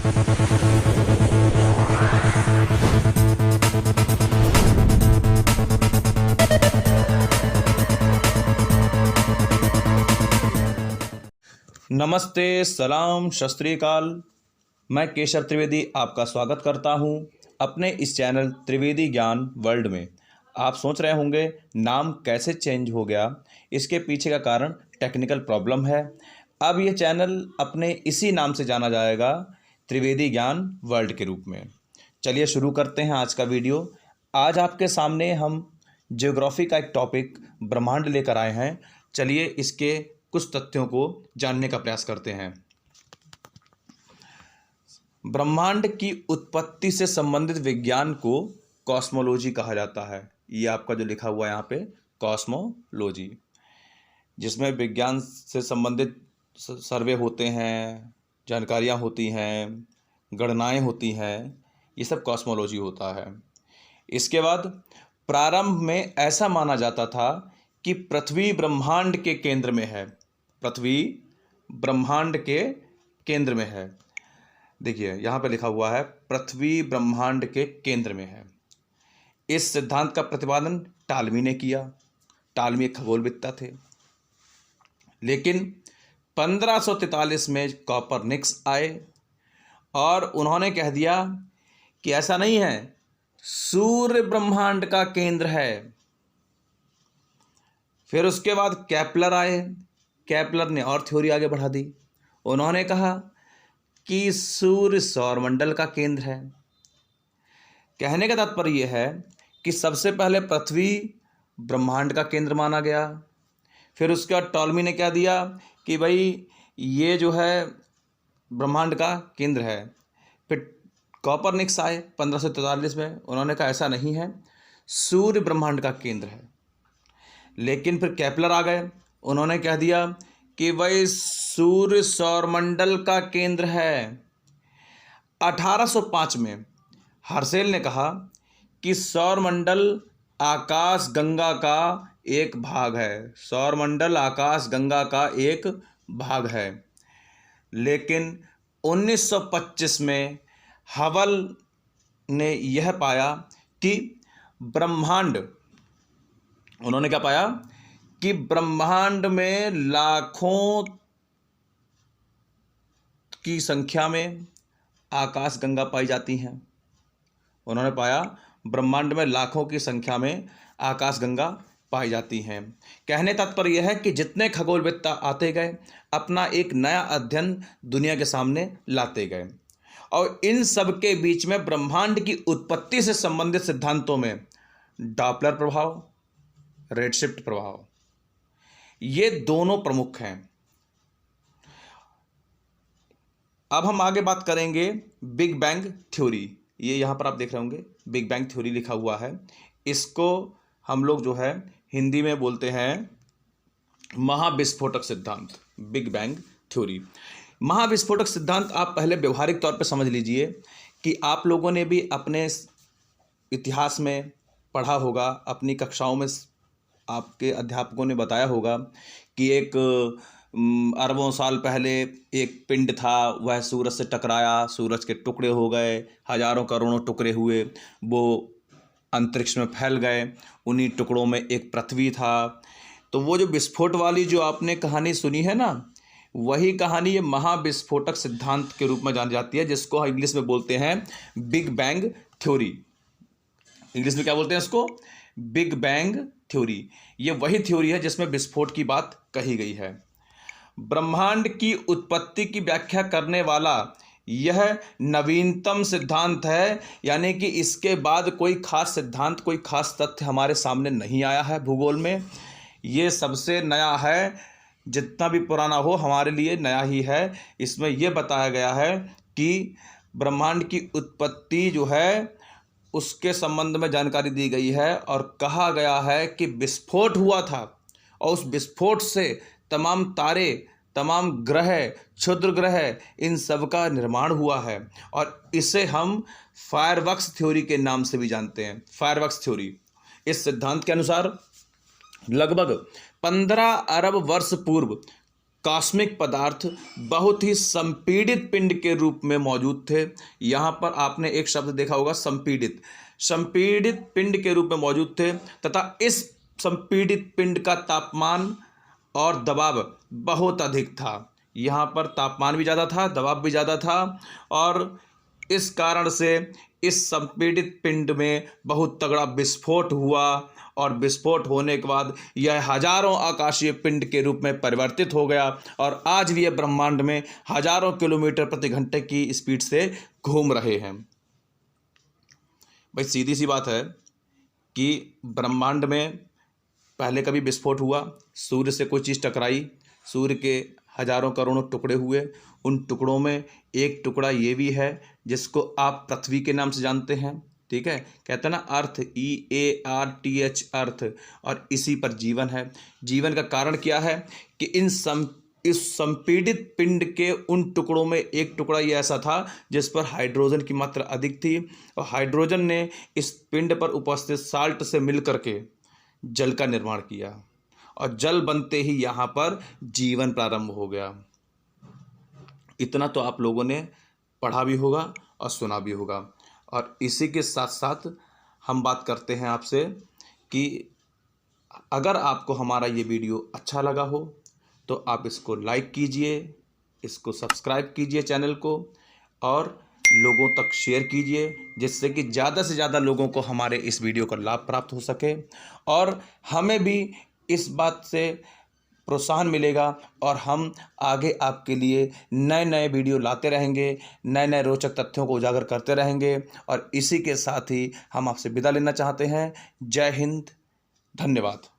नमस्ते, सलाम, सत श्री अकाल। मैं केशव त्रिवेदी आपका स्वागत करता हूं अपने इस चैनल त्रिवेदी ज्ञान वर्ल्ड में। आप सोच रहे होंगे नाम कैसे चेंज हो गया, इसके पीछे का कारण टेक्निकल प्रॉब्लम है। अब ये चैनल अपने इसी नाम से जाना जाएगा, त्रिवेदी ज्ञान वर्ल्ड के रूप में। चलिए शुरू करते हैं आज का वीडियो। आज आपके सामने हम ज्योग्राफी का एक टॉपिक ब्रह्मांड लेकर आए हैं। चलिए इसके कुछ तथ्यों को जानने का प्रयास करते हैं। ब्रह्मांड की उत्पत्ति से संबंधित विज्ञान को कॉस्मोलॉजी कहा जाता है। ये आपका जो लिखा हुआ है यहाँ पे कॉस्मोलॉजी, जिसमें विज्ञान से संबंधित सर्वे होते हैं, जानकारियाँ होती हैं, गणनाएं होती हैं, ये सब कॉस्मोलॉजी होता है। इसके बाद प्रारंभ में ऐसा माना जाता था कि पृथ्वी ब्रह्मांड के केंद्र में है। पृथ्वी ब्रह्मांड के केंद्र में है। देखिए यहाँ पे लिखा हुआ है पृथ्वी ब्रह्मांड के केंद्र में है। इस सिद्धांत का प्रतिपादन टालमी ने किया। टालमी एक खगोलविद्ता थे। लेकिन 1543 में कॉपरनिकस आए और उन्होंने कह दिया कि ऐसा नहीं है, सूर्य ब्रह्मांड का केंद्र है। फिर उसके बाद केपलर आए। केपलर ने और थ्योरी आगे बढ़ा दी। उन्होंने कहा कि सूर्य सौरमंडल का केंद्र है। कहने का तात्पर्य यह है कि सबसे पहले पृथ्वी ब्रह्मांड का केंद्र माना गया। फिर उसके बाद टॉलमी ने क्या दिया कि भाई ये जो है ब्रह्मांड का केंद्र है। फिर कॉपरनिकस आए 1543 में। उन्होंने कहा ऐसा नहीं है, सूर्य ब्रह्मांड का केंद्र है। लेकिन फिर केपलर आ गए। उन्होंने कह दिया कि भाई सूर्य सौरमंडल का केंद्र है। 1805 में हर्शेल ने कहा कि सौरमंडल आकाश गंगा का एक भाग है। सौरमंडल आकाश गंगा का एक भाग है। लेकिन 1925 में हबल ने यह पाया कि ब्रह्मांड, उन्होंने क्या पाया कि ब्रह्मांड में लाखों की संख्या में आकाश गंगा पाई जाती हैं। उन्होंने पाया ब्रह्मांड में लाखों की संख्या में आकाश गंगा पाई जाती हैं। कहने तात्पर्य यह है कि जितने खगोलविद्ता आते गए अपना एक नया अध्ययन दुनिया के सामने लाते गए, और इन सब के बीच में ब्रह्मांड की उत्पत्ति से संबंधित सिद्धांतों में डॉपलर प्रभाव, रेडशिफ्ट प्रभाव, ये दोनों प्रमुख हैं। अब हम आगे बात करेंगे बिग बैंग थ्योरी। ये यहाँ पर आप देख रहे होंगे बिग बैंग थ्योरी लिखा हुआ है। इसको हम लोग जो है हिंदी में बोलते हैं महाविस्फोटक सिद्धांत, बिग बैंग थ्योरी। महाविस्फोटक सिद्धांत आप पहले व्यवहारिक तौर पर समझ लीजिए कि आप लोगों ने भी अपने इतिहास में पढ़ा होगा, अपनी कक्षाओं में आपके अध्यापकों ने बताया होगा कि एक अरबों साल पहले एक पिंड था, वह सूरज से टकराया, सूरज के टुकड़े हो गए, हजारों करोड़ों टुकड़े हुए, वो अंतरिक्ष में फैल गए। उन्हीं टुकड़ों में एक पृथ्वी था। तो वो जो विस्फोट वाली जो आपने कहानी सुनी है ना, वही कहानी ये महाविस्फोटक सिद्धांत के रूप में जानी जाती है, जिसको इंग्लिश में बोलते हैं बिग बैंग थ्योरी। इंग्लिश में क्या बोलते हैं इसको? Big bang theory. ये वही थ्योरी है जिसमें विस्फोट की बात कही गई है। ब्रह्मांड की उत्पत्ति की व्याख्या करने वाला यह नवीनतम सिद्धांत है, यानी कि इसके बाद कोई खास सिद्धांत, कोई खास तथ्य हमारे सामने नहीं आया है भूगोल में। ये सबसे नया है। जितना भी पुराना हो हमारे लिए नया ही है। इसमें यह बताया गया है कि ब्रह्मांड की उत्पत्ति जो है उसके संबंध में जानकारी दी गई है, और कहा गया है कि विस्फोट हुआ था और उस विस्फोट से तमाम तारे, तमाम ग्रह, क्षुद्र ग्रह, इन सब का निर्माण हुआ है। और इसे हम फायरवर्क्स थ्योरी के नाम से भी जानते हैं। Fireworks theory. इस सिद्धांत के अनुसार लगभग 15 अरब वर्ष पूर्व कॉस्मिक पदार्थ बहुत ही संपीड़ित पिंड के रूप में मौजूद थे। यहाँ पर आपने एक शब्द देखा होगा, संपीड़ित। संपीड़ित पिंड के रूप में मौजूद थे तथा इस संपीड़ित पिंड का तापमान और दबाव बहुत अधिक था। यहाँ पर तापमान भी ज़्यादा था, दबाव भी ज़्यादा था, और इस कारण से इस संपीड़ित पिंड में बहुत तगड़ा विस्फोट हुआ, और विस्फोट होने के बाद यह हजारों आकाशीय पिंड के रूप में परिवर्तित हो गया, और आज भी यह ब्रह्मांड में हजारों किलोमीटर प्रति घंटे की स्पीड से घूम रहे हैं। भाई सीधी सी बात है कि ब्रह्मांड में पहले कभी विस्फोट हुआ, सूर्य से कोई चीज़ टकराई, सूर्य के हजारों करोड़ों टुकड़े हुए। उन टुकड़ों में एक टुकड़ा ये भी है जिसको आप पृथ्वी के नाम से जानते हैं, ठीक है। कहते हैं ना अर्थ, EARTH, अर्थ, और इसी पर जीवन है। जीवन का कारण क्या है कि इस संपीड़ित पिंड के उन टुकड़ों में एक टुकड़ा ये ऐसा था जिस पर हाइड्रोजन की मात्रा अधिक थी, और हाइड्रोजन ने इस पिंड पर उपस्थित साल्ट से मिल करके जल का निर्माण किया, और जल बनते ही यहाँ पर जीवन प्रारंभ हो गया। इतना तो आप लोगों ने पढ़ा भी होगा और सुना भी होगा। और इसी के साथ साथ हम बात करते हैं आपसे कि अगर आपको हमारा ये वीडियो अच्छा लगा हो तो आप इसको लाइक कीजिए, इसको सब्सक्राइब कीजिए चैनल को, और लोगों तक शेयर कीजिए, जिससे कि ज़्यादा से ज़्यादा लोगों को हमारे इस वीडियो का लाभ प्राप्त हो सके, और हमें भी इस बात से प्रोत्साहन मिलेगा, और हम आगे आपके लिए नए नए वीडियो लाते रहेंगे, नए नए रोचक तथ्यों को उजागर करते रहेंगे। और इसी के साथ ही हम आपसे विदा लेना चाहते हैं। जय हिंद, धन्यवाद।